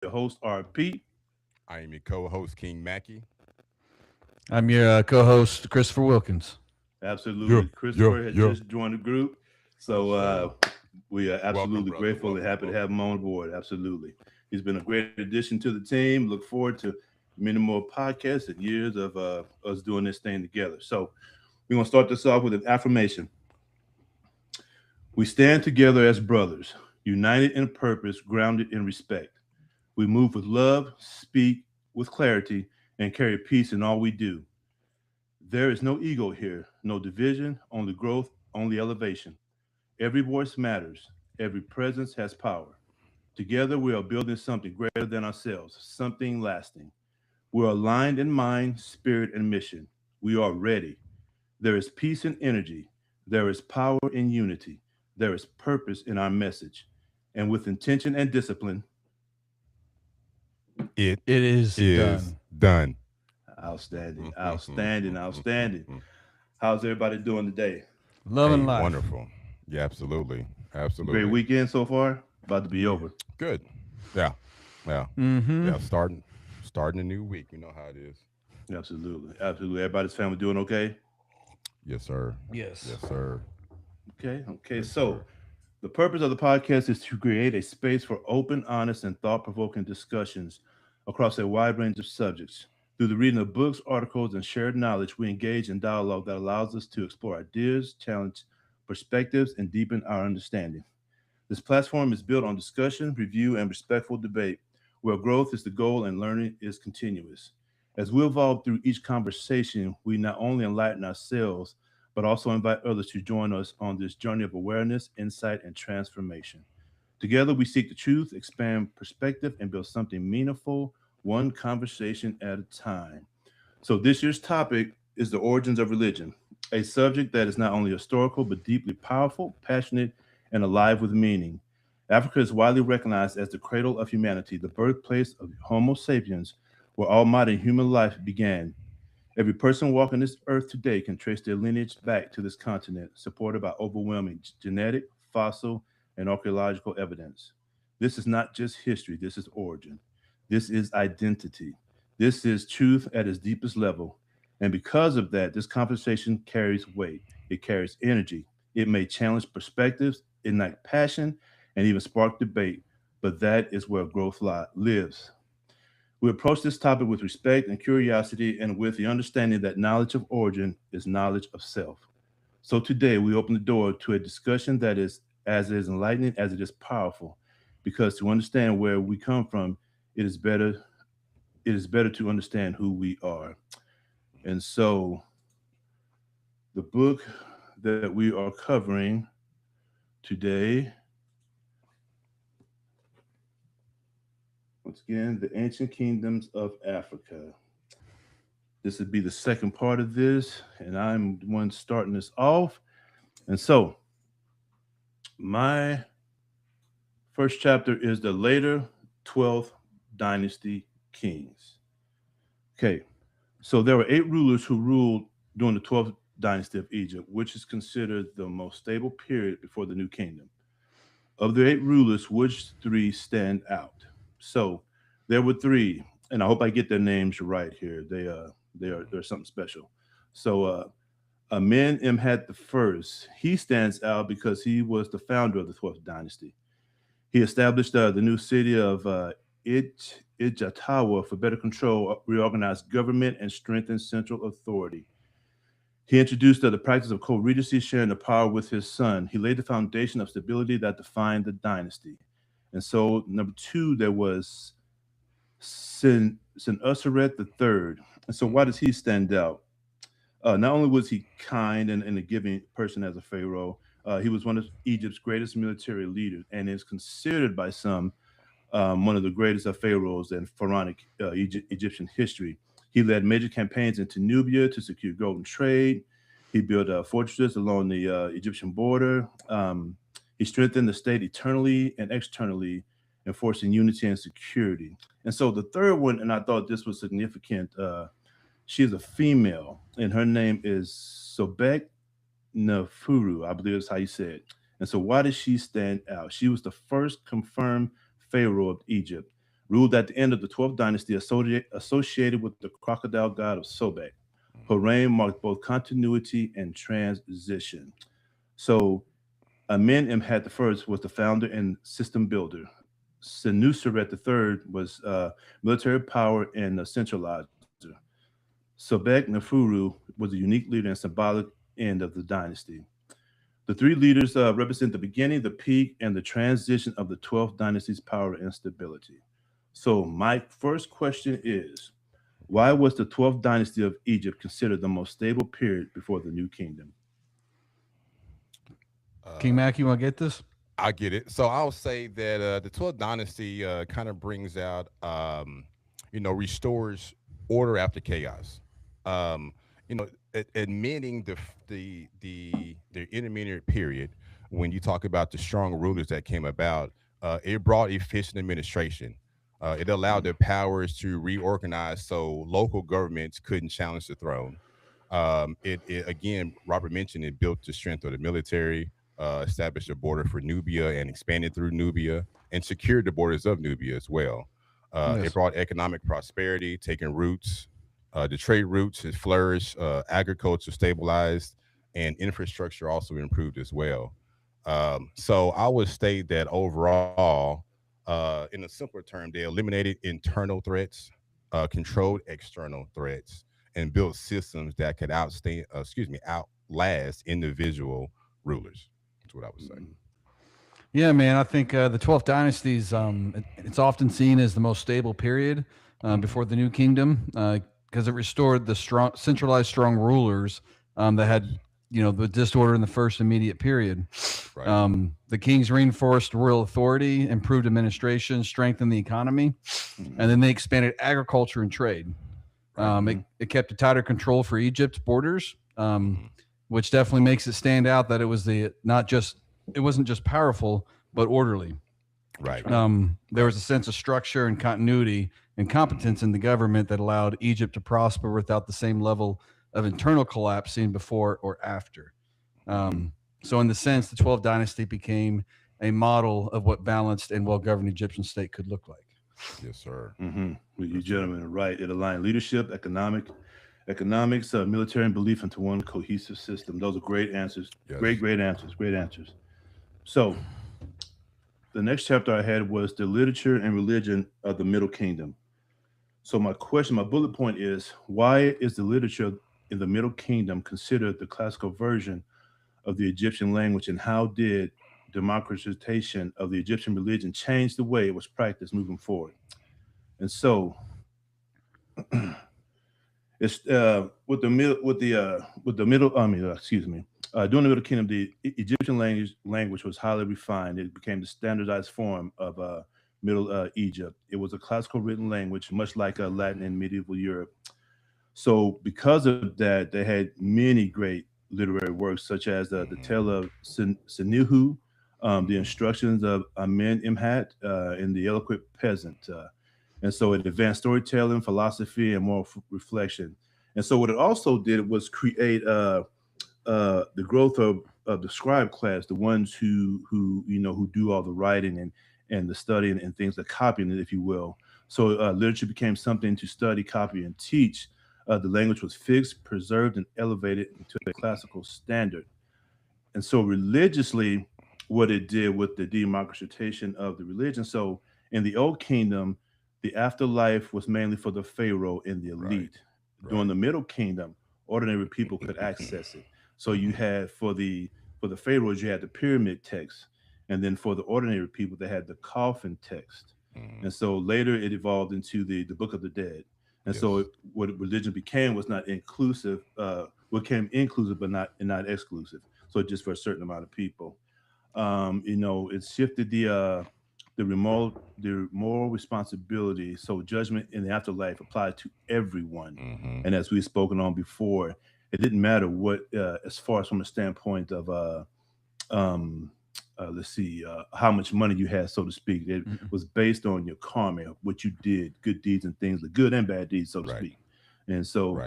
your host, RP. I am your co-host, King Mackie. I'm your co-host, Christopher Wilkins. Yeah, Absolutely. yeah, Christopher has yeah. just joined the group. Yes, So sir. we are Welcome, absolutely brother. grateful and Welcome, happy to have welcome. him on board. Absolutely. He's been a great addition to the team. Look forward to many more podcasts and years of us doing this thing together. So we're going to start this off with an affirmation. We stand together as brothers, united in purpose, grounded in respect. We move with love, speak with clarity, and carry peace in all we do. There is no ego here, no division, only growth, only elevation. Every voice matters, every presence has power. Together, we are building something greater than ourselves, something lasting. We are aligned in mind, spirit, and mission. We are ready. There is peace in energy, there is power in unity, there is purpose in our message. And with intention and discipline, It It is is done. done. outstanding, outstanding, outstanding. How's everybody doing today? Love and Hey, life. wonderful. Yeah, absolutely, Great absolutely. weekend so far? About to be Yeah. over. Good. Yeah, yeah, Mm-hmm. yeah. Starting a new week. You know how it is. Absolutely. Absolutely. Everybody's family doing okay? Yes, sir. Yes. Yes, sir. Okay. Okay. Yes, So, sir. the purpose of the podcast is to create a space for open, honest, and thought provoking discussions across a wide range of subjects. Through the reading of books, articles, and shared knowledge, we engage in dialogue that allows us to explore ideas, challenge perspectives, and deepen our understanding. This platform is built on discussion, review, and respectful debate, where growth is the goal and learning is continuous. As we evolve through each conversation, we not only enlighten ourselves, but also invite others to join us on this journey of awareness, insight, and transformation. Together, we seek the truth, expand perspective, and build something meaningful, one conversation at a time. So, this year's topic is the origins of religion, a subject that is not only historical, but deeply powerful, passionate, and alive with meaning. Africa is widely recognized as the cradle of humanity, the birthplace of Homo sapiens, where all modern human life began. Every person walking this earth today can trace their lineage back to this continent, supported by overwhelming genetic, fossil, and archaeological evidence. This is not just history, this is origin. This is identity. This is truth at its deepest level. And because of that, this conversation carries weight, it carries energy. It may challenge perspectives, ignite passion, and even spark debate, but that is where lives. We approach this topic with respect and curiosity and with the understanding that knowledge of origin is knowledge of self. So today we open the door to a discussion that is as enlightening as it is powerful, because to understand where we come from, it is better to understand who we are. And so the book that we are covering today, once again, The Ancient Kingdoms of Africa. This would be the second part of this, and I'm the one starting this off. And so, my first chapter is the later 12th dynasty kings. Okay, so there were eight rulers who ruled during the 12th dynasty of Egypt, which is considered the most stable period before the new kingdom. Of the eight rulers, which three stand out? So there were three, and I hope I get their names right here. They're something special. So Amen Imhat the first, he stands out because he was the founder of the 12th dynasty. He established the new city of Ijatawa for better control, reorganized government, and strengthened central authority. He introduced the practice of co-regency, sharing the power with his son. He laid the foundation of stability that defined the dynasty. And so, number two, there was Senuseret the third. And so, why does he stand out? Not only was he kind and a giving person as a pharaoh, he was one of Egypt's greatest military leaders and is considered by some one of the greatest of pharaohs in pharaonic Egyptian history. He led major campaigns into Nubia to secure golden trade. He built fortresses along the Egyptian border. He strengthened the state internally and externally, enforcing unity and security. And so the third one, and I thought this was significant. She is a female, and her name is Sobek Nafuru, I believe is how you say it. And so, why does she stand out? She was the first confirmed pharaoh of Egypt. ruled at the end of the 12th dynasty associated with the crocodile god of Sobek. Her reign marked both continuity and transition. So Amen-Imhat I was the founder and system builder. Senuseret III was military power and a centralizer. Sobek Nefuru was a unique leader and symbolic end of the dynasty. The three leaders represent the beginning, the peak, and the transition of the 12th dynasty's power and stability. So, my first question is, why was the 12th dynasty of Egypt considered the most stable period before the New Kingdom? King Mac, you want to get this? I get it. So I'll say that the 12th dynasty kind of brings out, restores order after chaos. Um, admitting the intermediate period when you talk about the strong rulers that came about, it brought efficient administration. It allowed their powers to reorganize so local governments couldn't challenge the throne. It again, Robert mentioned it built the strength of the military, established a border for Nubia and expanded through Nubia and secured the borders of Nubia as well. It Yes. brought economic prosperity, taking roots. The trade routes had flourished, agriculture stabilized, and infrastructure also improved as well. So I would state that overall, in a simpler term, they eliminated internal threats, controlled external threats, and built systems that could outlast individual rulers. That's what I would say. Yeah, man. I think the 12th dynasty is it's often seen as the most stable period before the New Kingdom because it restored the centralized strong rulers that had the disorder in the first immediate period. Right. The kings reinforced royal authority, improved administration, strengthened the economy, and then they expanded agriculture and trade. It kept a tighter control for Egypt's borders, which definitely makes it stand out that it was it wasn't just powerful but orderly. Right. There was a sense of structure and continuity and competence in the government that allowed Egypt to prosper without the same level of internal collapse seen before or after. So, in the sense, the 12th dynasty became a model of what balanced and well-governed Egyptian state could look like. Yes, sir. Well, you gentlemen are right. It aligned leadership, economics, military, and belief into one cohesive system. Those are great answers. Yes. Great answers. Great answers. So, the next chapter I had was the literature and religion of the Middle Kingdom. So, my bullet point is, why is the literature in the Middle Kingdom considered the classical version of the Egyptian language, and how did democratization of the Egyptian religion change the way it was practiced moving forward? And so, it's with the middle. During the Middle Kingdom, the Egyptian language was highly refined. It became the standardized form of Middle Egypt. It was a classical written language, much like Latin in medieval Europe. So, because of that, they had many great literary works, such as the Tale of Senihu, the Instructions of Amen-Imhat, and the Eloquent Peasant. And so it advanced storytelling, philosophy, and moral reflection. And so what it also did was create the growth of the scribe class, the ones who do all the writing and the studying and things, the copying, if you will. So literature became something to study, copy, and teach. The language was fixed, preserved, and elevated into a classical standard. And so religiously, what it did with the democratization of the religion. So in the Old Kingdom, the afterlife was mainly for the pharaoh and the elite. Right. During the Middle Kingdom, ordinary people could access it. So you had for the pharaohs, you had the pyramid text, and then for the ordinary people, they had the coffin text. And so later it evolved into the Book of the Dead. And so what religion became was not inclusive, became inclusive but not exclusive. So just for a certain amount of people. It shifted the moral responsibility. So judgment in the afterlife applied to everyone. And as we've spoken on before, it didn't matter what, as far as from a standpoint of, how much money you had, so to speak. It was based on your karma, what you did, good deeds and things, the good and bad deeds, so to speak. And so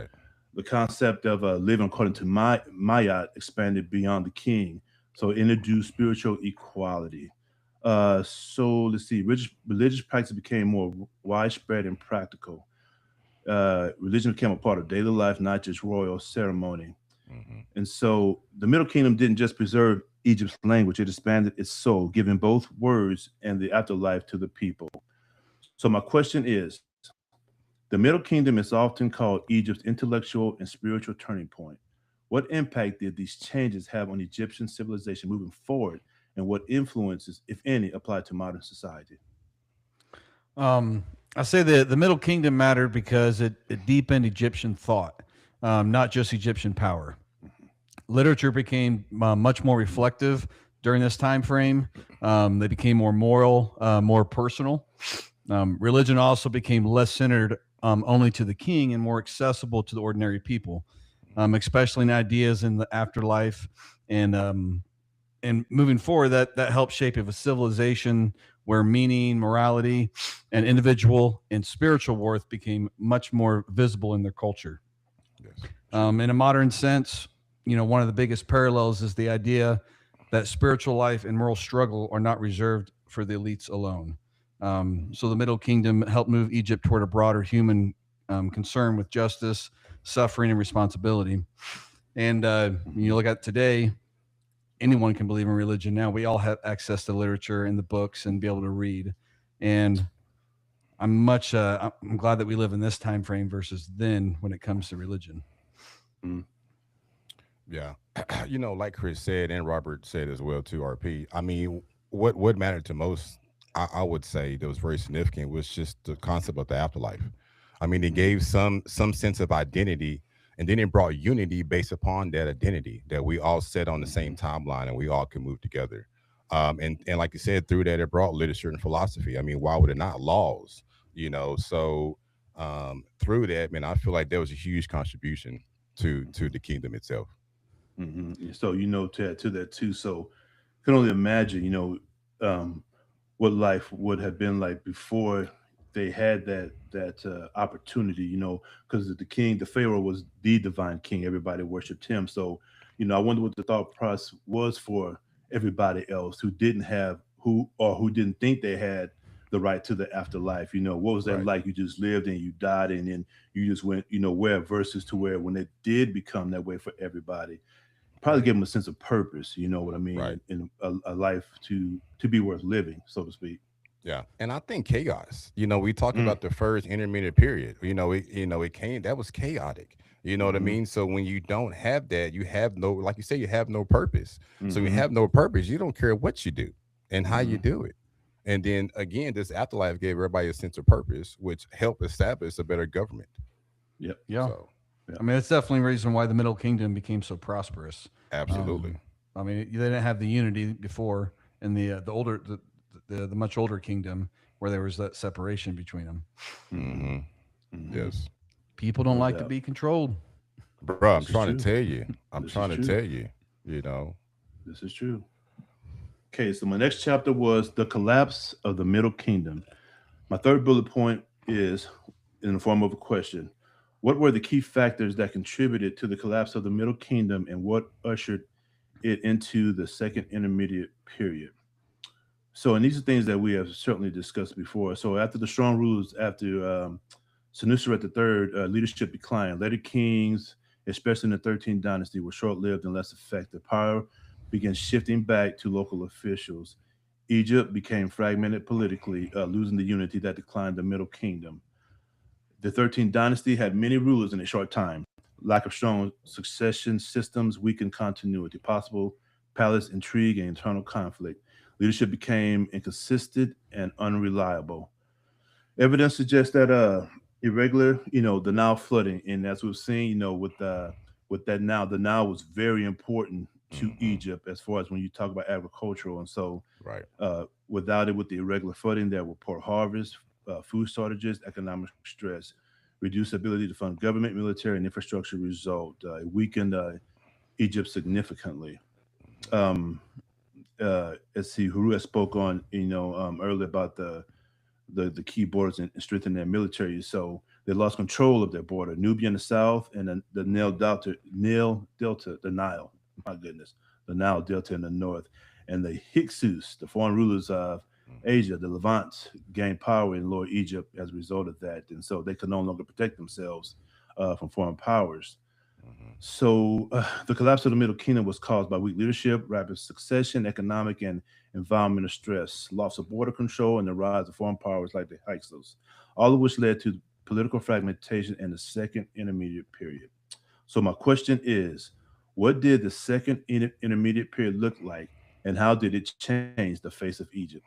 the concept of living according to Mayat expanded beyond the king. So it introduced spiritual equality. So let's see. Religious practice became more widespread and practical. Religion became a part of daily life, not just royal ceremony. Hmm. And so the Middle Kingdom didn't just preserve Egypt's language; it expanded its soul, giving both words and the afterlife to the people. So my question is: the Middle Kingdom is often called Egypt's intellectual and spiritual turning point. What impact did these changes have on Egyptian civilization moving forward, and what influences, if any, apply to modern society? Um, I say the Middle Kingdom mattered because it deepened Egyptian thought, not just Egyptian power. Literature became much more reflective during this time frame. They became more moral, more personal. Religion also became less centered only to the king and more accessible to the ordinary people, especially in ideas in the afterlife and moving forward. That helped shape of a civilization where meaning, morality, and individual and spiritual worth became much more visible in their culture. Yes. In a modern sense, one of the biggest parallels is the idea that spiritual life and moral struggle are not reserved for the elites alone. So the Middle Kingdom helped move Egypt toward a broader human concern with justice, suffering, and responsibility. And you look at today, anyone can believe in religion now. We all have access to literature and the books and be able to read. And I'm glad that we live in this time frame versus then when it comes to religion. Mm, Yeah. Like Chris said and Robert said as well too, RP. I mean, what mattered to most, I would say that was very significant was just the concept of the afterlife. I mean, it mhm, gave some sense of identity, and then it brought unity based upon that identity that we all set on the same mhm, timeline and we all can move together. And like you said, through that it brought literature and philosophy. I mean, why would it not? Laws, so through that, man, I feel like there was a huge contribution to mhm, the kingdom itself. mhm. So to that too. So can only imagine, um, what life would have been like before they had that opportunity. Because the king, the Pharaoh, was the divine king. Everybody worshipped him. So, I wonder what the thought process was for everybody else who didn't have who didn't think they had the right to the afterlife. What was that Right. like? You just lived and you died, and then you just went. Where versus to where when it did become that way for everybody, probably Right. give them a sense of purpose. You know what I mean? Right. In a life to be worth living, so to speak. Yeah. And I think chaos. We talk Mm, about the first intermediate period. It came that was chaotic. You know what I mhm, mean? So when you don't have that, you have no, like you say, you have no purpose. So you mhm, have no purpose, you don't care what you do and how you mhm. do it. And then again, this afterlife gave everybody a sense of purpose, which helped establish a better government. Yep, Yeah. So yep. I mean, it's definitely a reason why the Middle Kingdom became so prosperous. absolutely. Um, I mean, they didn't have the unity before in the much older kingdom where there was that separation between them. Mhm, Hmm. mhm. Yes. People don't No like to doubt. be controlled. Bro, I'm This is trying to true. tell you. I'm This is trying to true. tell you, you know. This is true. Okay, so my next chapter was the collapse of the Middle Kingdom. My third bullet point is in the form of a question. What were the key factors that contributed to the collapse of the Middle Kingdom, and what ushered it into the second intermediate period? So, and these are things that we have certainly discussed before. So, after the strong rulers, after Senuseret III, leadership declined. Later kings, especially in the 13th dynasty, were short lived and less effective. Power began shifting back to local officials. Egypt became fragmented politically, losing the unity that declined the Middle Kingdom. The 13th dynasty had many rulers in a short time. Lack of strong succession systems weakened continuity. Possible palace intrigue and internal conflict. Leadership became inconsistent and unreliable. Evidence suggests that irregular, the Nile flooding, and as we've seen, with that Nile, the Nile was very important to Hmm. Egypt as far as when you talk about agricultural. And so, Right. without it, with the irregular flooding, there were poor harvests, food shortages, economic stress, reduced ability to fund government, military, and infrastructure result. It weakened Egypt significantly. Um, let's see, Huru has spoke on, earlier about the key borders and strengthen their military. So they lost control of their border. Nubia in the south and the Nile Delta, the Nile, my goodness, the Nile Delta in the north. and the Hyksos, the foreign rulers of Asia, the Levant, gained power in Lower Egypt as a result of that, and so they could no longer protect themselves from foreign powers. Mhm. So the collapse of the Middle Kingdom was caused by weak leadership, rapid succession, economic and environmental stress, loss of border control, and the rise of foreign powers like the Hyksos, all of which led to political fragmentation and the Second Intermediate Period. So my question is, what did the Second Intermediate Period look like, and how did it change the face of Egypt?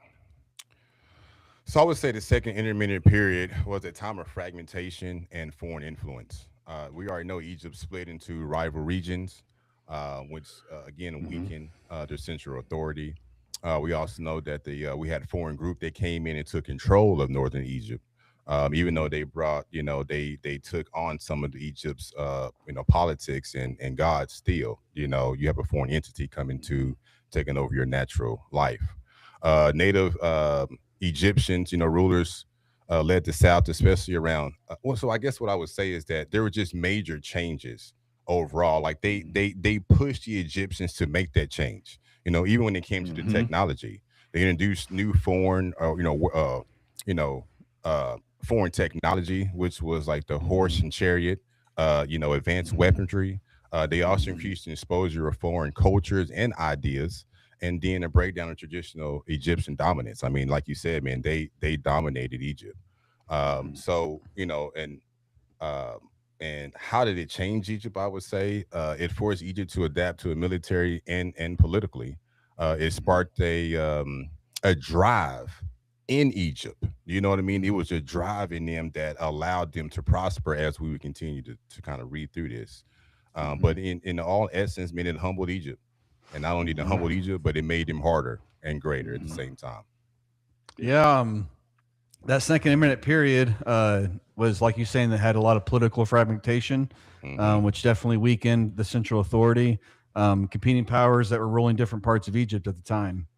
So I would say the second intermediate period was a time of fragmentation and foreign influence. We already know Egypt split into rival regions, which again Hmm. weakened their central authority. We also know that the we had a foreign group that came in and took control of northern Egypt. Even though they brought, they took on some of the Egypt's, politics and gods. Still, you have a foreign entity coming to taking over your natural life. Native Egyptians, rulers led the South, especially around. Well, so I guess what I would say is that there were just major changes overall. Like they pushed the Egyptians to make that change. Even when it came to the Hmm. technology, they introduced new foreign, you know, foreign technology, which was like the horse Hmm. and chariot. Advanced Hmm. weaponry. They also Hmm. increased the exposure of foreign cultures and ideas, and then a breakdown of traditional Egyptian dominance. I mean, like you said, man, they dominated Egypt. So and how did it change Egypt? I would say it forced Egypt to adapt to a military and politically. It sparked a drive in Egypt. You know what I mean? It was a drive in them that allowed them to prosper as we would continue to kind of read through this. Hmm. But in all essence, man, it humbled Egypt, and not only the Hmm. humbled Egypt, but it made them harder and greater at the Hmm. same time. Yeah. Yeah, that second intermittent period was like you saying that had a lot of political fragmentation, Hmm. which definitely weakened the central authority, competing powers that were ruling different parts of Egypt at the time.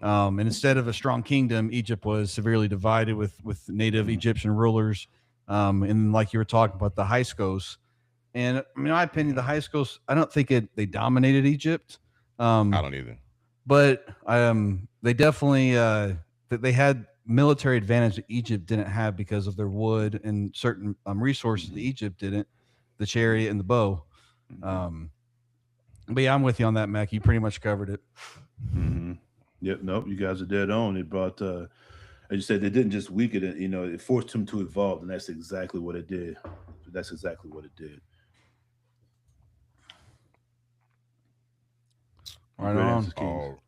And instead of a strong kingdom, Egypt was severely divided with native Hmm. Egyptian rulers. And like you were talking about the Hyksos, and in my opinion, the Hmm. Hyksos, I don't think they dominated Egypt, I um, don't either. but they definitely that they had military advantage that Egypt didn't have because of their wood and certain resources that Hmm. Egypt didn't, the chariot and the bow. Hmm. Um, but yeah, I'm with you on that, Mac. You pretty much covered it. Hmm. Yep. Nope. You guys are dead on. It brought, as you said, they didn't just weaken it. It forced them to evolve, and that's exactly what it did. That's exactly what it did. Right Great on. answers, Kings.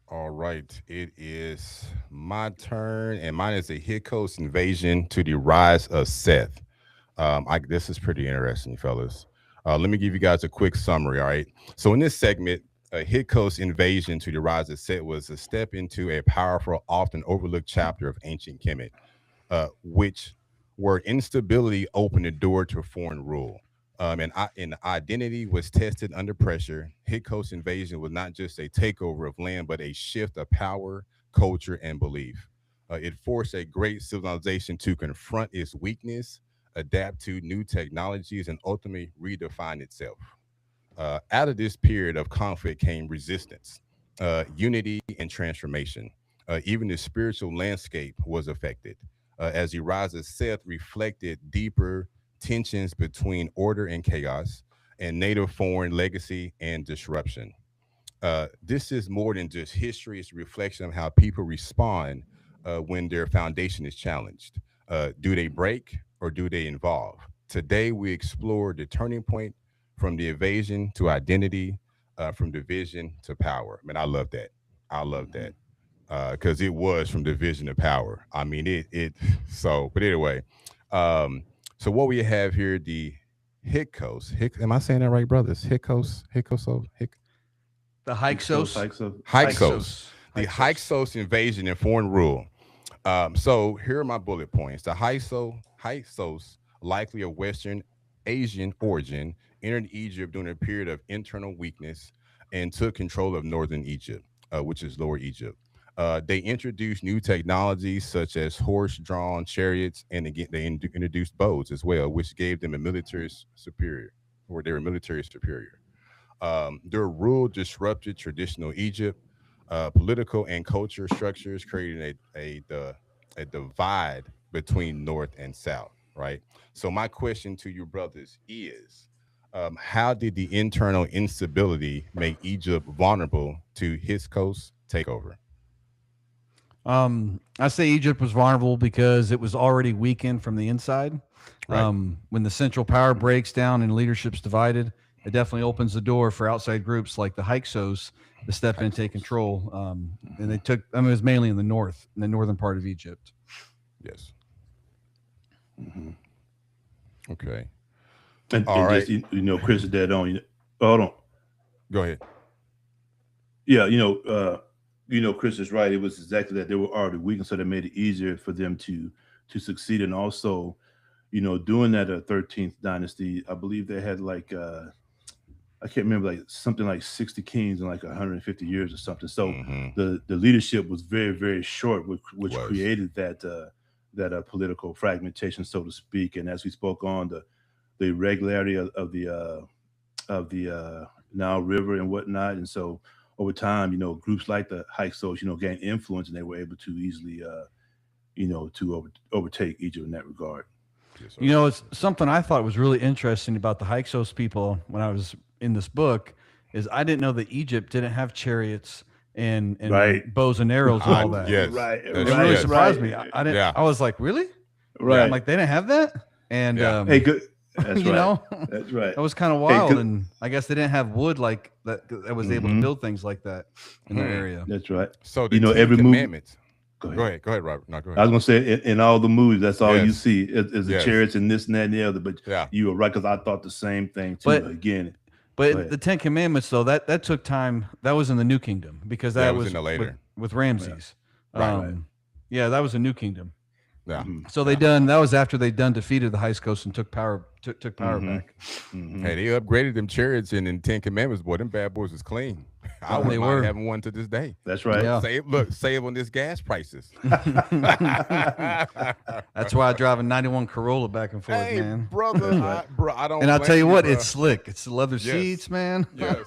All right. It is my turn, and mine is a Hyksos invasion to the rise of Seth. This is pretty interesting, fellas. Let me give you guys a quick summary. All right. So in this segment, a Hyksos invasion to the rise of Seth was a step into a powerful, often overlooked chapter of ancient Kemet, which where instability opened the door to foreign rule. And identity was tested under pressure. Hyksos invasion was not just a takeover of land, but a shift of power, culture, and belief. It forced a great civilization to confront its weakness, adapt to new technologies, and ultimately redefine itself. Out of this period of conflict came resistance, unity, and transformation. Even the spiritual landscape was affected, as the rise of Seth reflected deeper tensions between order and chaos, and native foreign legacy and disruption. This is more than just history, it's a reflection of how people respond when their foundation is challenged. Do they break or do they evolve? Today, we explore the turning point from the invasion to identity, from division to power. Man, I love that. I love Hmm. that because it was from division to power. I mean, so, but anyway, um, so what we have here, the am I saying that right, brothers? The Hyksos, Hyksos. Hyksos, Hyksos. Hyksos, the Hyksos. Hyksos invasion and foreign rule. So here are my bullet points. The Hyksos, likely of Western Asian origin, entered Egypt during a period of internal weakness and took control of northern Egypt, which is Lower Egypt. They introduced new technologies such as horse-drawn chariots, and again, they introduced bows as well, which gave them a military superior, or they were military superior. Their rule disrupted traditional Egypt. political and culture structures, creating a divide between North and South, right? So my question to you brothers is, how did the internal instability make Egypt vulnerable to Hyksos takeover? I say Egypt was vulnerable because it was already weakened from the inside. Right. When the central power breaks down and leadership's divided, it definitely opens the door for outside groups like the Hyksos to step in and take control. And they took, I mean, it was mainly in the north, in the northern part of Egypt. Yes. Okay. And All right. just, Chris is dead on. Hold on. Go ahead. Yeah, Chris is right. It was exactly that. They were already weak, and so that made it easier for them to succeed. And also, during that 13th dynasty, I believe they had like I can't remember, like something like 60 kings in like 150 years or something. So the leadership was very, very short, which created that political fragmentation, so to speak. And as we spoke on the irregularity of the Nile River and whatnot, and so over time, groups like the Hyksos, gained influence, and they were able to easily, to overtake Egypt in that regard. It's something I thought was really interesting about the Hyksos people when I was in this book is I didn't know that Egypt didn't have chariots and Right. bows and arrows and all that. Yes. Right. It That's really right. surprised me. I didn't. Yeah. I was like, really? Right. I'm like, they didn't have that. And Yeah. Hey, good. That's you right. know, That's right. that was kind of wild. good- And I guess they didn't have wood like that was able to build things like that in their area. That's right. So the every Ten movie- Commandments. Go ahead. Go ahead, Robert. No, go I ahead. was gonna say in all the movies, that's all you Yes. see is the Yes. chariots and this and that and the other. But Yeah. you were right, because I thought the same thing too. But- Again, But Go ahead. the Ten Commandments, though, that took time. That was in the New Kingdom because that was was in the later. with Ramses. Right. Yeah, that was a New Kingdom. Yeah. So that was after they'd defeated the Hyksos and took power back. Hey, they upgraded them chariots in the Ten Commandments, boy. Them bad boys was clean. I Oh, wouldn't they mind were. having one to this day. that's right. Yeah. Save on this gas prices. That's why I drive a 91 Corolla back and forth, Hey, man. brother, I don't. And I'll blame tell you what, bro. it's slick. It's the leather Yes. seats, man. Yes.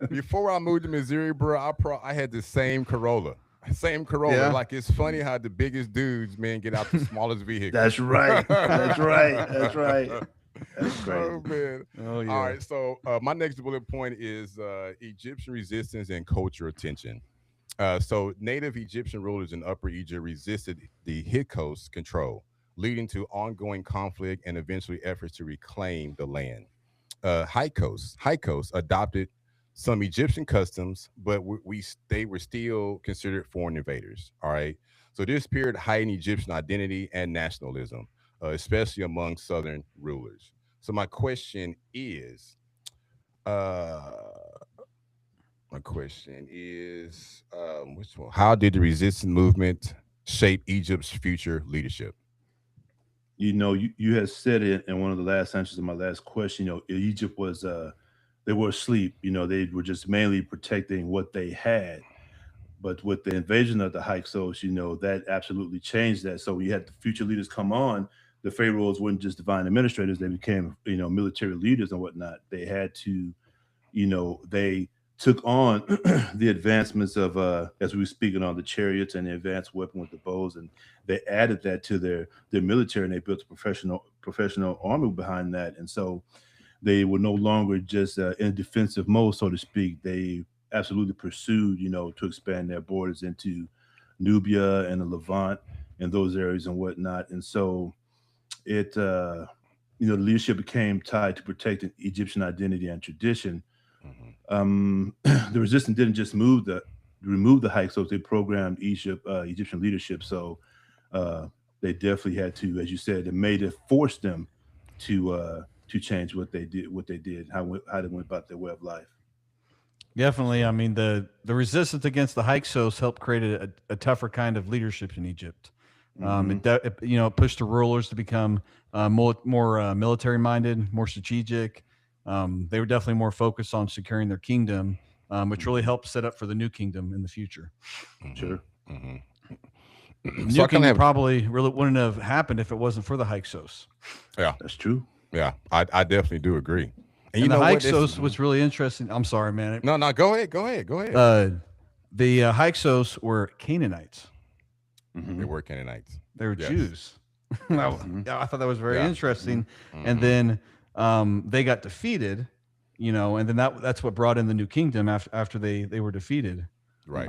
Before I moved to Missouri, bro, I had the same Corolla. Same Corolla. Yeah. Like, it's funny how the biggest dudes, man, get out the smallest vehicle. That's right. That's right. That's right. That's Oh, crazy. man. Oh yeah. All right. So my next bullet point is Egyptian resistance and cultural tension. So native Egyptian rulers in Upper Egypt resisted the Hyksos control, leading to ongoing conflict and eventually efforts to reclaim the land. Hyksos adopted some Egyptian customs, but they were still considered foreign invaders. All right. So this period heightened Egyptian identity and nationalism, especially among Southern rulers. So my question is, which one? How did the resistance movement shape Egypt's future leadership? You had said it in one of the last answers of my last question. Egypt was they were asleep. They were just mainly protecting what they had. But with the invasion of the Hyksos, that absolutely changed that. So when you had the future leaders come on, the pharaohs weren't just divine administrators; they became, military leaders and whatnot. They had to, they took on the advancements of, as we were speaking on, the chariots and the advanced weapon with the bows, and they added that to their military, and they built a professional army behind that. And so they were no longer just in defensive mode, so to speak. They absolutely pursued, to expand their borders into Nubia and the Levant and those areas and whatnot. And so it, the leadership became tied to protecting Egyptian identity and tradition. The resistance didn't just remove the Hyksos; they programmed Egyptian leadership. So they definitely had to, as you said, it forced them to change what they did, how they went about their way of life. Definitely. I mean, the resistance against the Hyksos helped create a tougher kind of leadership in Egypt. It pushed the rulers to become more military minded, more strategic. They were definitely more focused on securing their kingdom, which really helped set up for the new kingdom in the future. Sure. The new kingdom probably really wouldn't have happened if it wasn't for the Hyksos. Yeah, That's true. yeah, I definitely do agree. And you the know what? Hyksos, what's really interesting. I'm sorry, man. No, go ahead. The Hyksos were Canaanites. They were Canaanites. They were Yes. Jews. I thought that was very interesting. Mm-hmm. And then they got defeated, and then that's what brought in the new kingdom after they were defeated. Right.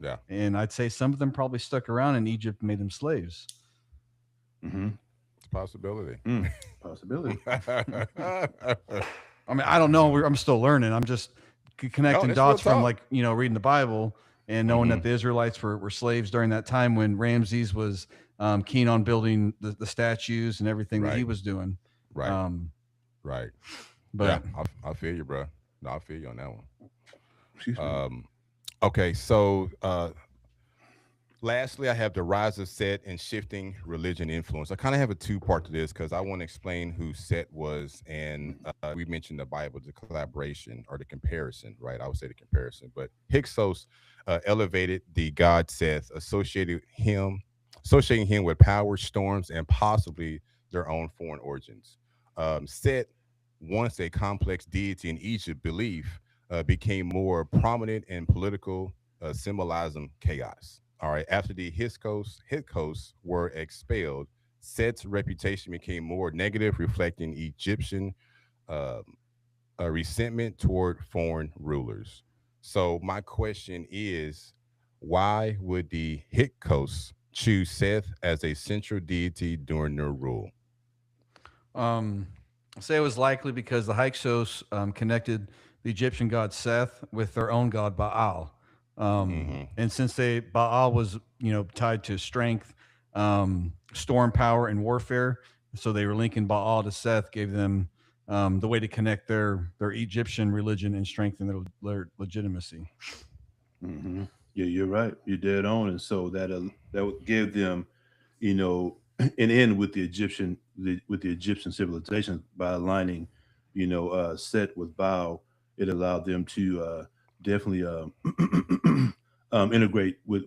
Yeah. And I'd say some of them probably stuck around in Egypt and made them slaves. Mm-hmm. It's a possibility. Possibility. I mean, I don't know. I'm still learning. I'm just connecting dots from reading the Bible and knowing that the Israelites were slaves during that time when Ramses was keen on building the statues and everything that he was doing. Right. Right. But yeah, I feel you, bro. No, I feel you on that one. Excuse me. Okay, so lastly, I have the rise of Set and shifting religion influence. I kind of have a two-part to this because I want to explain who Set was, and we mentioned the Bible, the collaboration or the comparison, right? I would say the comparison, but Hyksos elevated the god Seth, associating him with power, storms, and possibly their own foreign origins. Set, once a complex deity in Egypt belief, became more prominent in political symbolism chaos. All right, after the Hyksos were expelled, Set's reputation became more negative, reflecting Egyptian resentment toward foreign rulers. So my question is, why would the Hyksos choose Seth as a central deity during their rule? I say it was likely because the Hyksos connected the Egyptian god Seth with their own god Baal. And since Baal was, tied to strength, storm power, and warfare, so they were linking Baal to Seth, gave them the way to connect their Egyptian religion and strengthen their legitimacy. Mm-hmm. Yeah, you're right. You're dead on, and so that would give them, an end with the Egyptian civilization by aligning, Set with Baal. It allowed them to definitely integrate with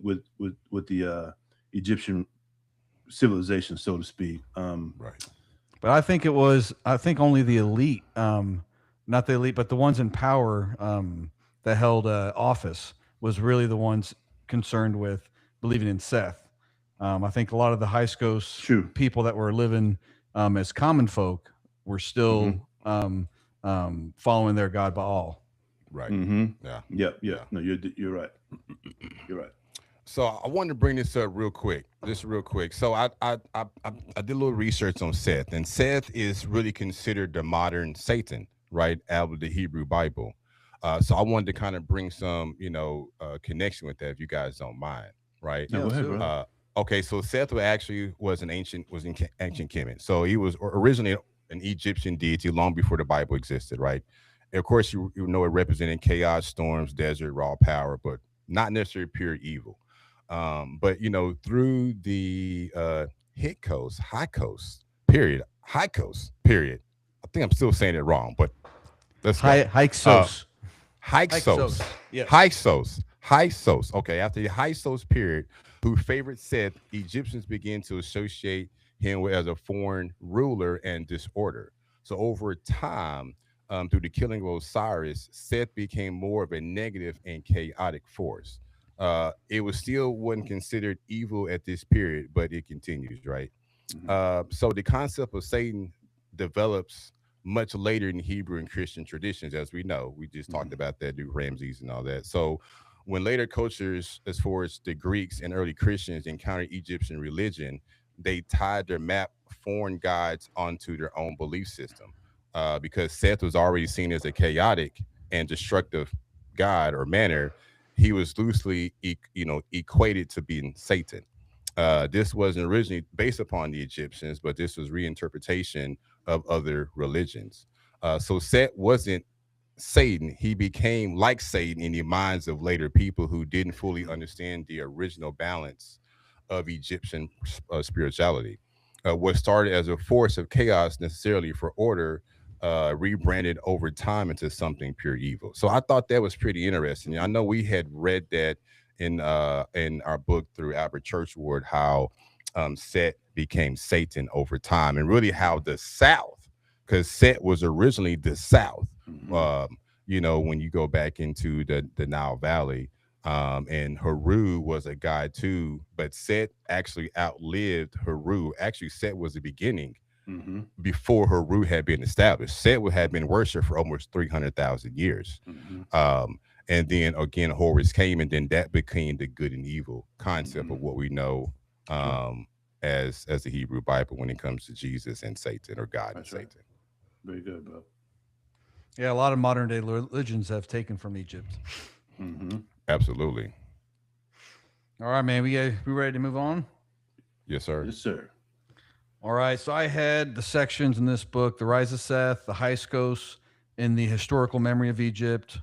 the Egyptian civilization, so to speak. Right. But I think only the elite, not the elite, but the ones in power that held office was really the ones concerned with believing in Seth. I think a lot of the Hyksos people that were living as common folk were still following their god Baal. Right. Mm-hmm. Yeah. Yeah. No, you're right. You're right. So I wanted to bring this up real quick. So I did a little research on Seth, and Seth is really considered the modern Satan, right, out of the Hebrew Bible. So I wanted to kind of bring some, connection with that, if you guys don't mind, right? No, go ahead, bro. Okay, so Seth was in ancient Kemet. So he was originally an Egyptian deity long before the Bible existed, right? And of course, you know it represented chaos, storms, desert, raw power, but not necessarily pure evil. But through the Hyksos period. I think I'm still saying it wrong, but let's go. Hyksos. Hyksos. Yes. Hyksos. Okay, after the Hyksos period, who favored Seth, Egyptians began to associate him as a foreign ruler and disorder. So over time, through the killing of Osiris, Seth became more of a negative and chaotic force. It wasn't considered evil at this period, but it continues, right? So the concept of Satan develops much later in Hebrew and Christian traditions, as we know. We just talked about that, through Ramses and all that. So when later cultures, as far as the Greeks and early Christians, encountered Egyptian religion, they tied their foreign gods onto their own belief system, because Seth was already seen as a chaotic and destructive god or manner. He was loosely, equated to being Satan. This wasn't originally based upon the Egyptians, but this was reinterpretation of other religions. So Seth wasn't Satan. He became like Satan in the minds of later people who didn't fully understand the original balance of Egyptian spirituality. What started as a force of chaos necessarily for order rebranded over time into something pure evil. So I thought that was pretty interesting. I know we had read that in our book through Albert Churchward, how Set became Satan over time, and really how the South, because Set was originally the South, You know, when you go back into the Nile Valley, and Haru was a god too, but Set actually outlived Haru. Actually, Set was the beginning before Haru had been established. Set had been worshipped for almost 300,000 years. And then again, Horus came, and then that became the good and evil concept of what we know as the Hebrew Bible when it comes to Jesus and Satan, or God and Satan. Very good, bro. Yeah, a lot of modern day religions have taken from Egypt. Absolutely. All right, man. We ready to move on? Yes, sir. Yes, sir. All right. So I had the sections in this book: the rise of Seth, the Hyksos, in the historical memory of Egypt,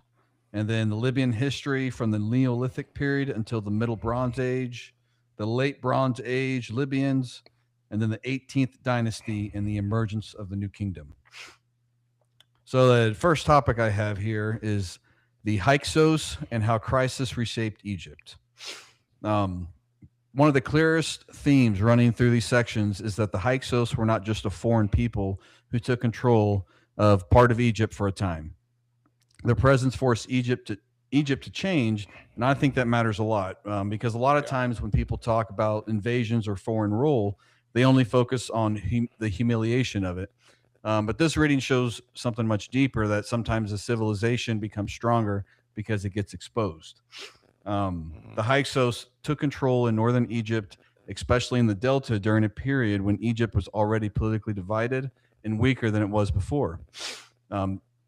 and then the Libyan history from the Neolithic period until the Middle Bronze Age, the Late Bronze Age Libyans, and then the 18th dynasty and the emergence of the New Kingdom. So the first topic I have here is the Hyksos and how crisis reshaped Egypt. One of the clearest themes running through these sections is that the Hyksos were not just a foreign people who took control of part of Egypt for a time. Their presence forced Egypt to change, and I think that matters a lot because a lot of times when people talk about invasions or foreign rule, they only focus on the humiliation of it. But this reading shows something much deeper, that sometimes a civilization becomes stronger because it gets exposed. The Hyksos took control in northern Egypt, especially in the Delta, during a period when Egypt was already politically divided and weaker than it was before.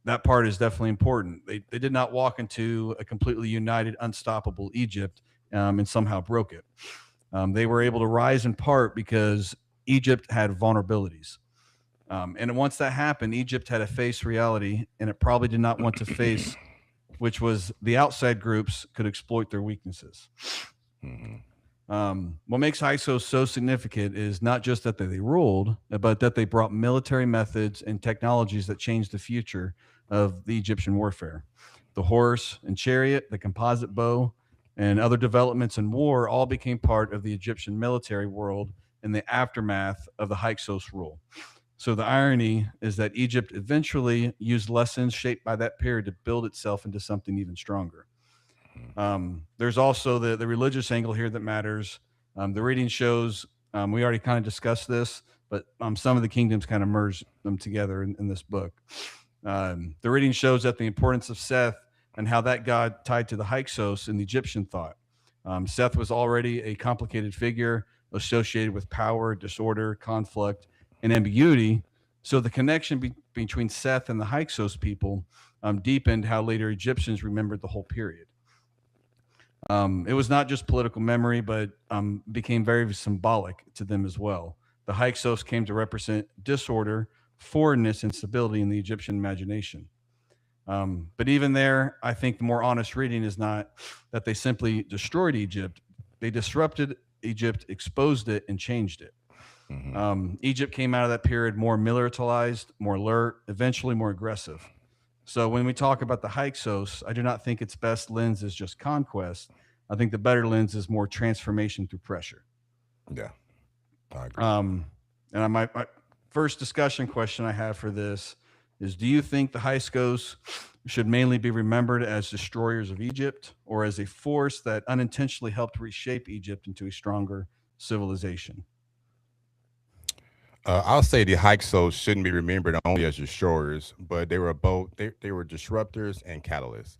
That part is definitely important. They did not walk into a completely united, unstoppable Egypt and somehow broke it. They were able to rise in part because Egypt had vulnerabilities. And once that happened, Egypt had to face reality, and it probably did not want to face, which was the outside groups could exploit their weaknesses. What makes Hyksos so significant is not just that they ruled, but that they brought military methods and technologies that changed the future of the Egyptian warfare. The horse and chariot, the composite bow, and other developments in war all became part of the Egyptian military world in the aftermath of the Hyksos rule. So the irony is that Egypt eventually used lessons shaped by that period to build itself into something even stronger. There's also the religious angle here that matters. The reading shows, we already kind of discussed this, but some of the kingdoms kind of merged them together in this book. The reading shows that the importance of Seth and how that god tied to the Hyksos in the Egyptian thought. Seth was already a complicated figure associated with power, disorder, conflict, and ambiguity. So the connection between Seth and the Hyksos people deepened how later Egyptians remembered the whole period. It was not just political memory, but became very symbolic to them as well. The Hyksos came to represent disorder, foreignness, and stability in the Egyptian imagination. But even there, I think the more honest reading is not that they simply destroyed Egypt. They disrupted Egypt, exposed it, and changed it. Egypt came out of that period more militarized, more alert, eventually more aggressive. So when we talk about the Hyksos, I do not think its best lens is just conquest. I think the better lens is more transformation through pressure. Yeah, I agree. And my first discussion question I have for this is, do you think the Hyksos should mainly be remembered as destroyers of Egypt, or as a force that unintentionally helped reshape Egypt into a stronger civilization? I'll say the Hyksos shouldn't be remembered only as destroyers, but they were both. They were disruptors and catalysts.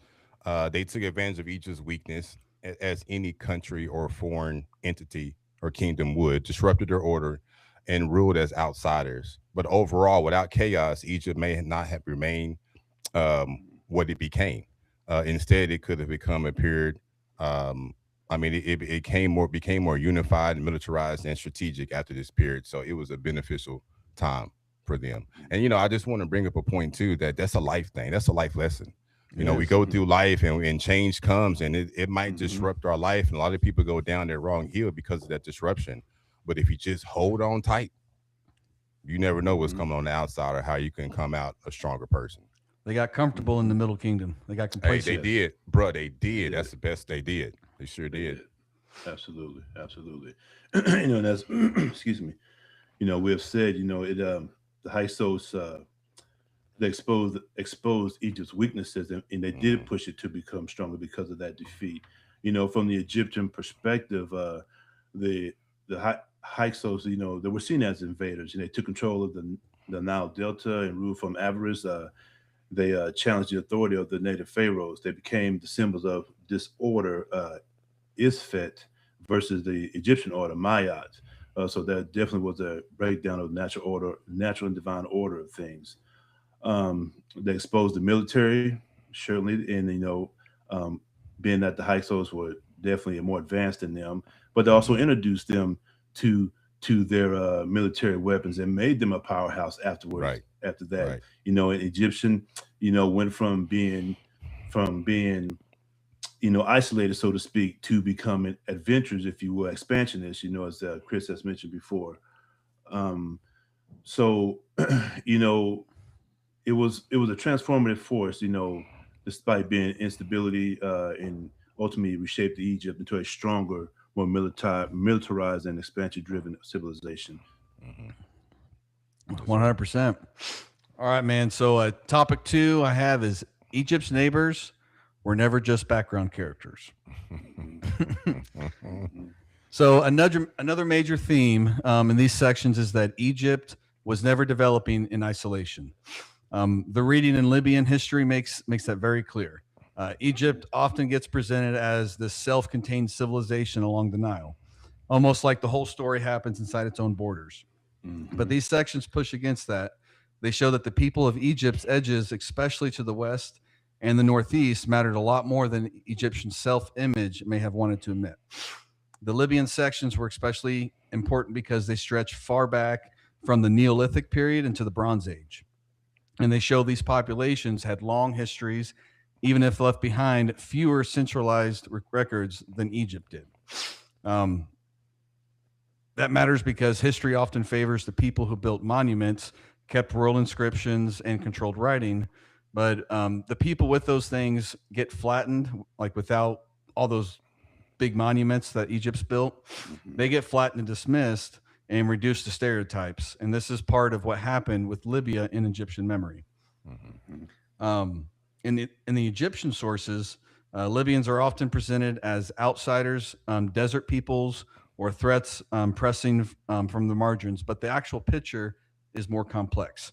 They took advantage of Egypt's weakness, as any country or foreign entity or kingdom would, disrupted their order and ruled as outsiders. But overall, without chaos, Egypt may not have remained what it became. Instead, it could have become a period. It became more unified, militarized, and strategic after this period. So it was a beneficial time for them. And I just want to bring up a point too, that's a life thing. That's a life lesson. We go through life and change comes, and it might disrupt our life. And a lot of people go down their wrong hill because of that disruption. But if you just hold on tight, you never know what's coming on the outside or how you can come out a stronger person. They got comfortable in the Middle Kingdom. They got complacent. Hey, they did, bro. They did. That's the best they did. They sure did. Absolutely. And that's excuse me. We have said, the Hyksos they exposed Egypt's weaknesses, and they did push it to become stronger because of that defeat. From the Egyptian perspective, the Hyksos, they were seen as invaders, and they took control of the Nile Delta and ruled from avarice. They challenged the authority of the native pharaohs. They became the symbols of disorder, Isfet, versus the Egyptian order, Mayat. So that definitely was a breakdown of natural order, natural and divine order of things. They exposed the military, certainly, and being that the Hyksos were definitely more advanced than them, but they also introduced them to their military weapons and made them a powerhouse afterwards. Right. After that, Right. an Egyptian, went from being isolated, so to speak, to becoming adventurers, if you will, expansionists. As Chris has mentioned before. So, it was a transformative force. Despite being instability, and ultimately reshaped Egypt into a stronger, more militarized and expansion-driven civilization. 100%. All right, man. So topic 2 I have is Egypt's neighbors were never just background characters. So another major theme in these sections is that Egypt was never developing in isolation. The reading in Libyan history makes that very clear. Egypt often gets presented as this self-contained civilization along the Nile, almost like the whole story happens inside its own borders. But these sections push against that. They show that the people of Egypt's edges, especially to the west and the northeast, mattered a lot more than Egyptian self-image may have wanted to admit. The Libyan sections were especially important because they stretch far back from the Neolithic period into the Bronze Age. And they show these populations had long histories, even if left behind fewer centralized records than Egypt did. That matters because history often favors the people who built monuments, kept royal inscriptions, and controlled writing. But the people with those things get flattened, like without all those big monuments that Egypt's built. They get flattened and dismissed and reduced to stereotypes. And this is part of what happened with Libya in Egyptian memory. In the Egyptian sources, Libyans are often presented as outsiders, desert peoples, or threats pressing from the margins, but the actual picture is more complex.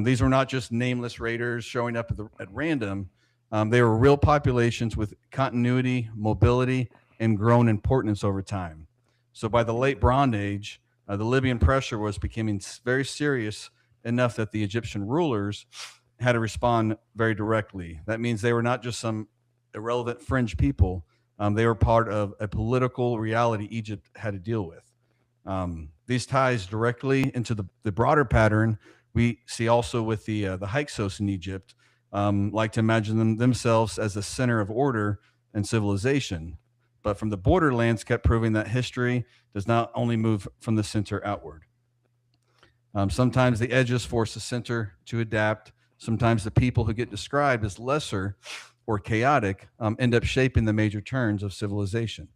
These were not just nameless raiders showing up at random. They were real populations with continuity, mobility, and grown importance over time. So by the late Bronze Age, the Libyan pressure was becoming very serious enough that the Egyptian rulers had to respond very directly. That means they were not just some irrelevant fringe people. They were part of a political reality Egypt had to deal with. These ties directly into the broader pattern we see also with the Hyksos in Egypt, like to imagine themselves as the center of order and civilization. But from the borderlands kept proving that history does not only move from the center outward. Sometimes the edges force the center to adapt. Sometimes the people who get described as lesser or chaotic end up shaping the major turns of civilization.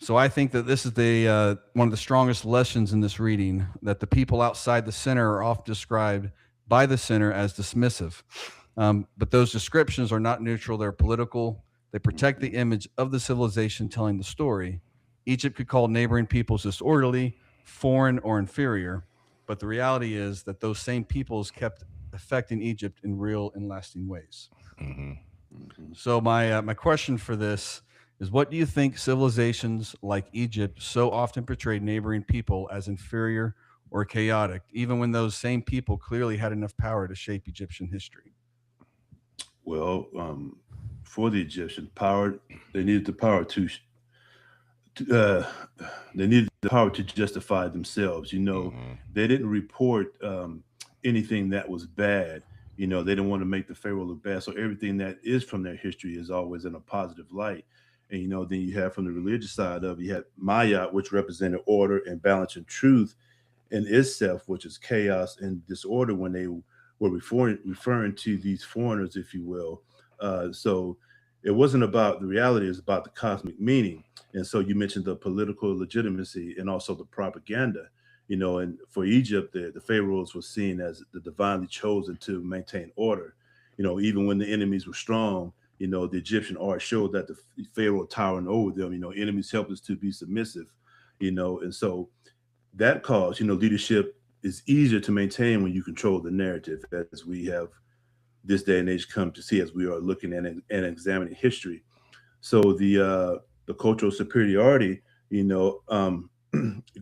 So I think that this is one of the strongest lessons in this reading, that the people outside the center are often described by the center as dismissive. But those descriptions are not neutral. They're political. They protect the image of the civilization telling the story. Egypt could call neighboring peoples disorderly, foreign, or inferior. But the reality is that those same peoples kept affecting Egypt in real and lasting ways. So my question for this is, what do you think civilizations like Egypt so often portrayed neighboring people as inferior or chaotic, even when those same people clearly had enough power to shape Egyptian history? Well, for the Egyptian power, they needed the power to justify themselves. They didn't report anything that was bad. They didn't want to make the pharaoh look bad. So everything that is from their history is always in a positive light. And then you have, from the religious side of it, you had Maya, which represented order and balance and truth, and Isef, which is chaos and disorder, when they were referring to these foreigners, if you will. So it wasn't about the reality, it's about the cosmic meaning. And so you mentioned the political legitimacy and also the propaganda. And for Egypt, the pharaohs were seen as the divinely chosen to maintain order. Even when the enemies were strong, the Egyptian art showed that the pharaoh towering over them, enemies helpless to be submissive, and so that caused, leadership is easier to maintain when you control the narrative, as we have this day and age come to see as we are looking at and examining history. So the cultural superiority,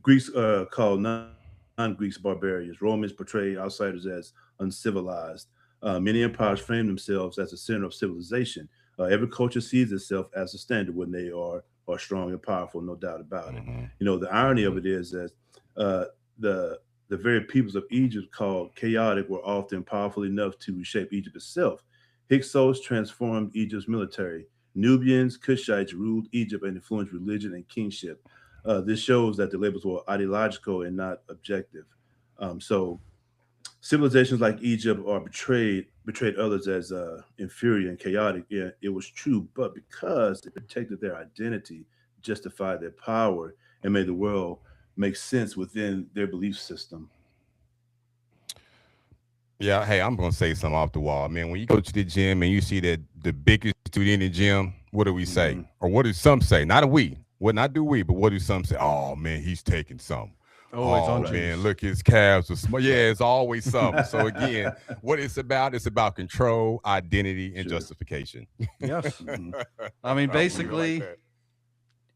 Greeks called non-Greeks barbarians. Romans portray outsiders as uncivilized. Many empires frame themselves as the center of civilization. Every culture sees itself as a standard when they are strong and powerful, no doubt about it. The irony of it is that the very peoples of Egypt called chaotic were often powerful enough to reshape Egypt itself. Hyksos transformed Egypt's military. Nubians, Cushites ruled Egypt and influenced religion and kingship. This shows that the labels were ideological and not objective. So civilizations like Egypt are betrayed others as inferior and chaotic. Yeah, it was true, but because it protected their identity, justified their power, and made the world make sense within their belief system. Yeah, hey, I'm gonna say something off the wall, man. When you go to the gym and you see that the biggest dude in the gym, what do we say? Or what do some say? Not a we. Well, not do we, but what do some say? Oh man, he's taking some. Oh man, look, his calves are small. Yeah, it's always something. So again, what it's about control, identity, and justification. Yes. I mean, basically,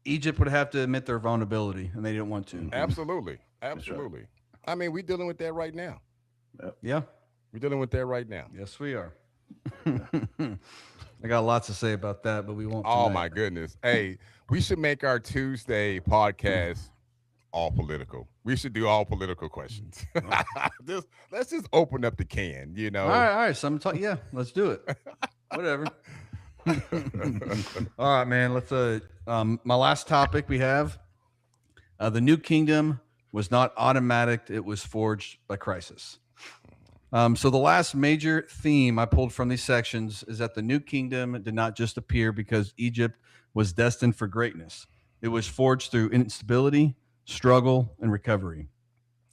Egypt would have to admit their vulnerability, and they didn't want to. Absolutely. I mean, we're dealing with that right now. Yeah. We're dealing with that right now. Yes, we are. I got lots to say about that, but we won't. Oh, tonight. my goodness. Hey, we should make our Tuesday podcast all political. We should do all political questions. Let's just open up the can, All right. Yeah, let's do it. Whatever. All right, man. Let's. My last topic we have. The new kingdom was not automatic; it was forged by crisis. So the last major theme I pulled from these sections is that the new kingdom did not just appear because Egypt was destined for greatness. It was forged through instability, struggle, and recovery.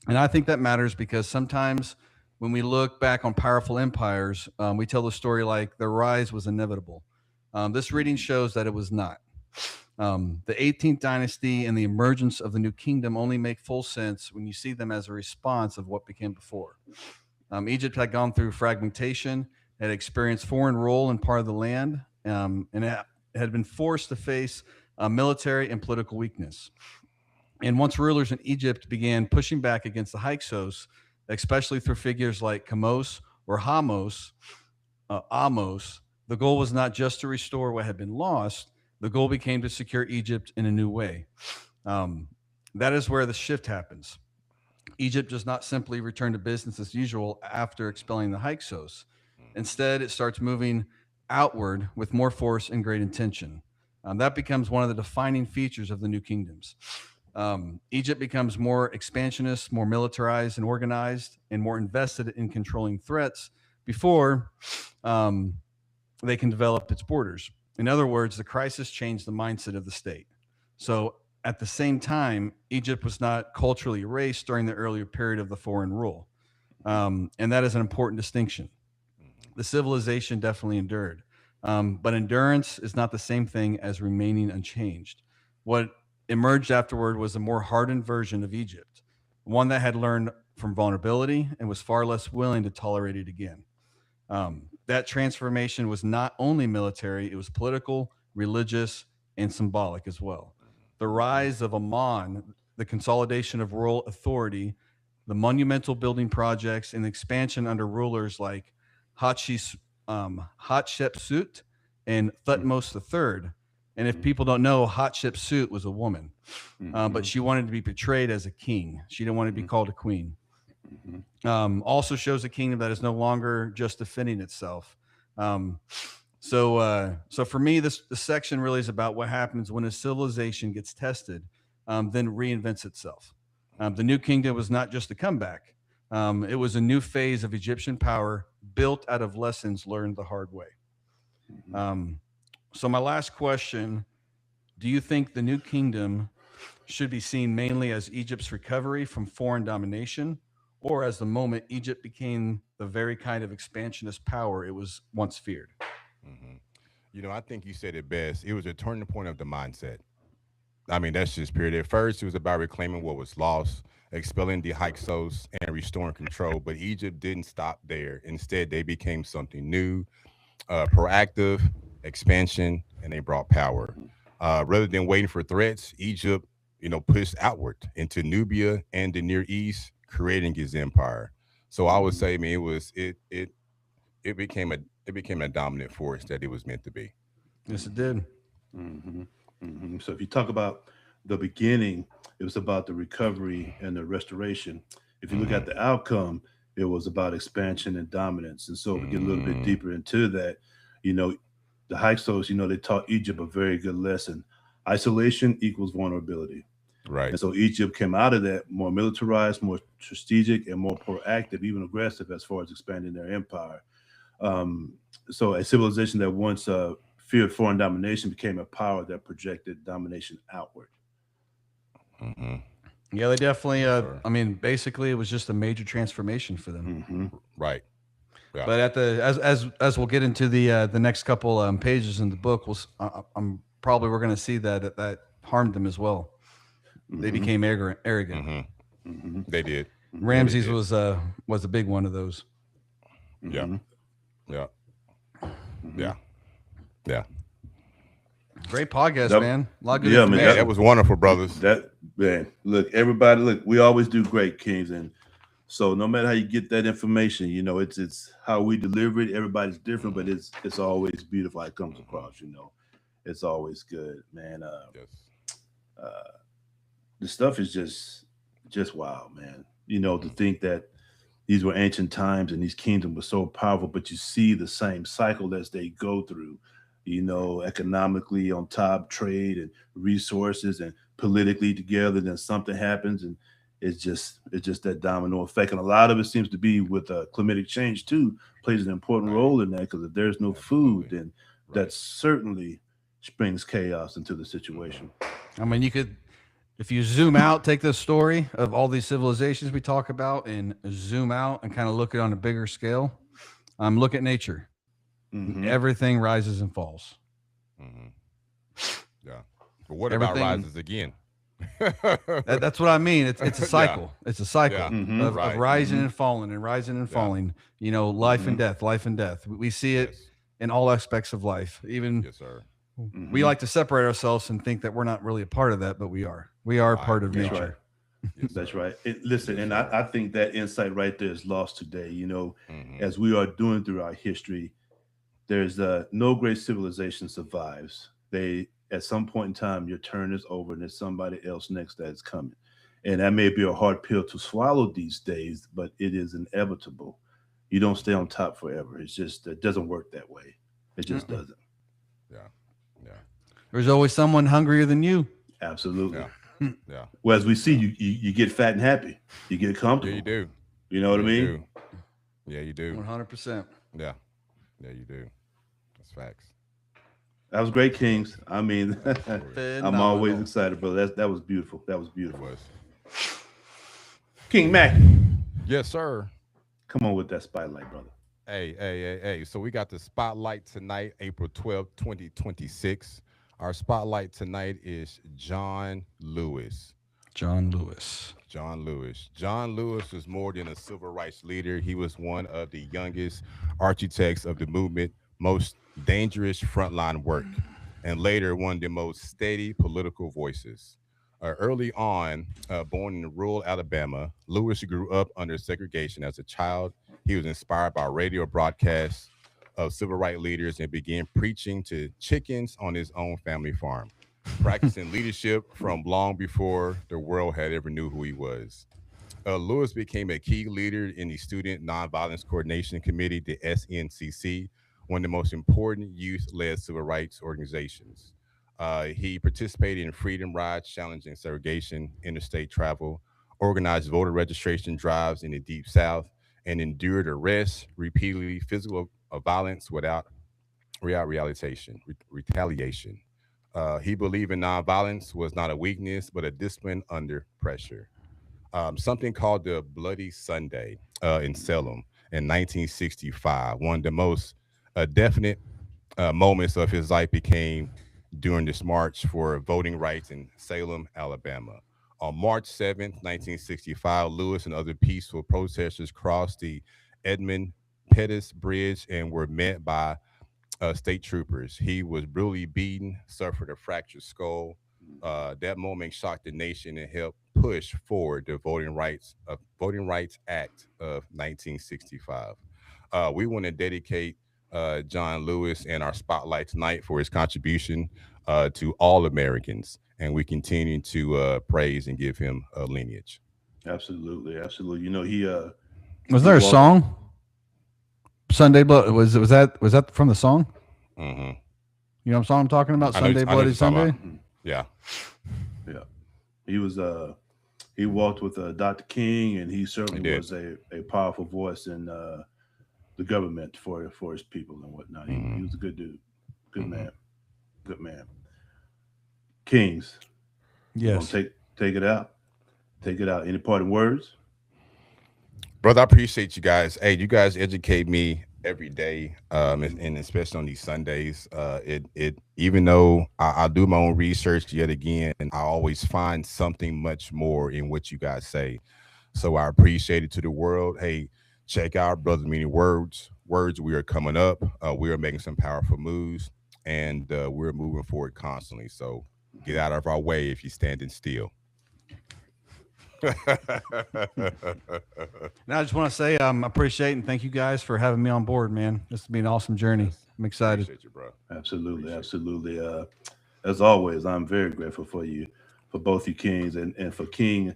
And I think that matters because sometimes when we look back on powerful empires, we tell the story like their rise was inevitable. This reading shows that it was not. The 18th dynasty and the emergence of the new kingdom only make full sense when you see them as a response of what became before. Egypt had gone through fragmentation, had experienced foreign rule in part of the land, and it had been forced to face military and political weakness. And once rulers in Egypt began pushing back against the Hyksos, especially through figures like Kamos or Amos, the goal was not just to restore what had been lost. The goal became to secure Egypt in a new way. That is where the shift happens. Egypt does not simply return to business as usual after expelling the Hyksos. Instead, it starts moving outward with more force and great intention. That becomes one of the defining features of the new kingdoms. Egypt becomes more expansionist, more militarized and organized, and more invested in controlling threats before they can develop its borders. In other words, the crisis changed the mindset of the state. So at the same time, Egypt was not culturally erased during the earlier period of the foreign rule. And that is an important distinction. The civilization definitely endured. But endurance is not the same thing as remaining unchanged. What emerged afterward was a more hardened version of Egypt, one that had learned from vulnerability and was far less willing to tolerate it again. That transformation was not only military, it was political, religious, and symbolic as well. The rise of Amon, the consolidation of royal authority, the monumental building projects, and the expansion under rulers like Hatshepsut and Thutmose III. And if people don't know, Hatshepsut was a woman, but she wanted to be portrayed as a king. She didn't want to be called a queen. Also shows a kingdom that is no longer just defending itself. So for me, this section really is about what happens when a civilization gets tested, then reinvents itself. The new kingdom was not just a comeback. It was a new phase of Egyptian power built out of lessons learned the hard way. So my last question, do you think the new kingdom should be seen mainly as Egypt's recovery from foreign domination, or as the moment Egypt became the very kind of expansionist power it was once feared. Hmm. I think you said it best. It was a turning point of the mindset. I mean, that's just period. At first, it was about reclaiming what was lost, expelling the Hyksos, and restoring control. But Egypt didn't stop there. Instead, they became something new, proactive, expansion, and they brought power. Rather than waiting for threats, Egypt, pushed outward into Nubia and the Near East, creating his empire. So I would Mhm. say, man, it became a dominant force that it was meant to be. Yes, it did. Hmm. So if you talk about the beginning, it was about the recovery and the restoration. If you look Hmm. at the outcome, it was about expansion and dominance. And so if we get a little bit Hmm. deeper into that, you know, the Hyksos, they taught Egypt a very good lesson. Isolation equals vulnerability. Right. And so Egypt came out of that more militarized, more strategic, and more proactive, even aggressive as far as expanding their empire. Um, so a civilization that once feared foreign domination became a power that projected domination outward. Hmm. Yeah, they definitely. Yes, sir. I mean, basically, it was just a major transformation for them. Hmm. Right. Yeah. But at the as we'll get into the next couple pages in the book, I'm probably we're going to see that harmed them as well. They Hmm. became arrogant. Hmm. Hmm. They did. Yeah, they Ramses did. was a big one of those. Yeah. Hmm. Yeah. Hmm. Yeah. Yeah. Great podcast, That, man. A lot of good yeah, man. Man, information. that was wonderful, brothers. That man, look, everybody, look, we always do great, Kings, and so no matter how you get that information, it's how we deliver it. Everybody's different, but Hmm. it's always beautiful how it comes Hmm. across. It's always good, man. Yes. Uh, the stuff is just wild, man. To Hmm. think that these were ancient times and these kingdoms were so powerful, but you see the same cycle as they go through, Right. economically on top, trade and resources, and politically together. Then something happens, and it's just that domino effect. And a lot of it seems to be with climatic change too, plays an important Right. role in that, because if there's no food, Absolutely. then that Right. certainly brings chaos into the Hmm. situation. I mean, you could, if you zoom out, take the story of all these civilizations we talk about and zoom out and kind of look at it on a bigger scale. Look at nature. Hmm. Everything rises and falls. Hmm. Yeah. But what about Everything. rises again? That's what I mean. It's a Yeah. cycle. It's a Yeah. cycle Hmm. of Right. rising Hmm. and falling and rising and Yeah. falling. Life and Hmm. death, life and death. We see it Yes. in all aspects of life. Even Yes, sir. we Hmm. like to separate ourselves and think that we're not really a part of that, but we are. We are I part of we That's are. right. nature. Yes, That's sir. right. Listen, Yes, and sir. I think that insight right there is lost today. Hmm. As we are doing through our history, there's no great civilization survives. They At some point in time, your turn is over, and there's somebody else next that's coming. And that may be a hard pill to swallow these days, but it is inevitable. You don't stay on top forever. It doesn't work that way. It just Uh-uh. doesn't. Yeah. Yeah. There's always someone hungrier than you. Absolutely. Yeah. Yeah. Well, as we see, Yeah. you get fat and happy. You get Yeah, you comfortable. do. You know what Yeah, I you mean? do. Yeah, you do. 100%. Yeah. Yeah, you do. That's facts. That was great, Kings. I mean, Absolutely. I'm always Phenomenal. excited, brother. That was beautiful. That was It beautiful. was. King Mac, Yes, sir. come on with that spotlight, brother. Hey. So we got the spotlight tonight, April 12th, 2026. Our spotlight tonight is John Lewis. John Lewis. John Lewis. John Lewis was more than a civil rights leader. He was one of the youngest architects of the movement, most dangerous frontline work, and later one of the most steady political voices. Early on, born in rural Alabama, Lewis grew up under segregation as a child. He was inspired by radio broadcasts of civil rights leaders and began preaching to chickens on his own family farm, practicing leadership from long before the world had ever knew who he was. Lewis became a key leader in the Student Nonviolence Coordination Committee, the SNCC, one of the most important youth-led civil rights organizations. He participated in freedom rides challenging segregation, interstate travel, organized voter registration drives in the Deep South, and endured arrests, repeatedly physical violence without retaliation. He believed in nonviolence was not a weakness, but a discipline under pressure. Something called the Bloody Sunday in Salem in 1965. One of the most definite moments of his life became during this march for voting rights in Salem, Alabama. On March 7th, 1965, Lewis and other peaceful protesters crossed the Edmund Pettus Bridge and were met by state troopers. He was brutally beaten, suffered a fractured skull. That moment shocked the nation and helped push forward the Voting Rights Act of 1965. We want to dedicate John Lewis and our spotlight tonight for his contribution to all Americans, and we continue to praise and give him a lineage. Absolutely, absolutely. You know, he Was there a song? Sunday Blood was that from the song? Mm-hmm. You know what song I'm talking about? Sunday Bloody Sunday. Yeah. Yeah, he was he walked with Dr. King, and he certainly He was a powerful voice in the government for his people and whatnot. He was a good dude, good man, good man. Kings, Yes. take it out, take it out. Any parting words? Brother, I appreciate you guys. Hey, you guys educate me every day, and especially on these Sundays. It even though I do my own research yet again, and I always find something much more in what you guys say. So I appreciate it to the world. Hey, check out Brother Meaning Words. Words, we are coming up. We are making some powerful moves, and we're moving forward constantly. So get out of our way if you're standing still. And I just want to say I appreciate and thank you guys for having me on board, man. This has been an awesome journey. I'm excited. Appreciate you, bro. Absolutely, absolutely. As always, I'm very grateful for you, for both you Kings, and for King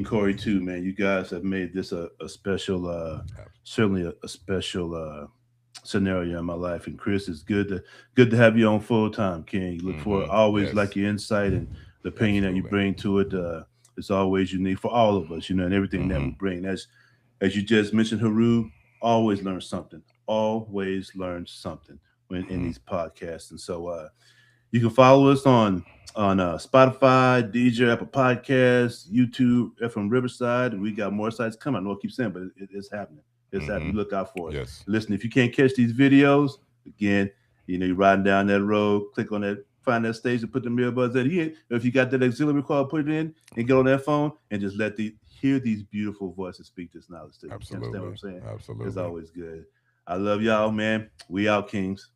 Corey too, man. You guys have made this a special, certainly a special scenario in my life. And Chris, it's good to have you on full time, King. Look forward. I always like your insight and the opinion that you bring to it. It's always unique for all of us, you know, and everything that we bring. As you just mentioned, Haru, always learn something. Always learn something when in these podcasts. And so you can follow us on Spotify, DJ, Apple Podcasts, YouTube, FM Riverside, and we got more sites coming. I know I keep saying, but it's happening. It's happening. Look out for it. Yes. Listen, if you can't catch these videos, again, you know, you're riding down that road, click on that, find that stage and put the earbuds in. If you got that auxiliary card, put it in and get on that phone and just hear these beautiful voices speak this knowledge to you. Absolutely. You understand what I'm saying? Absolutely. It's always good. I love y'all, man. We out, Kings.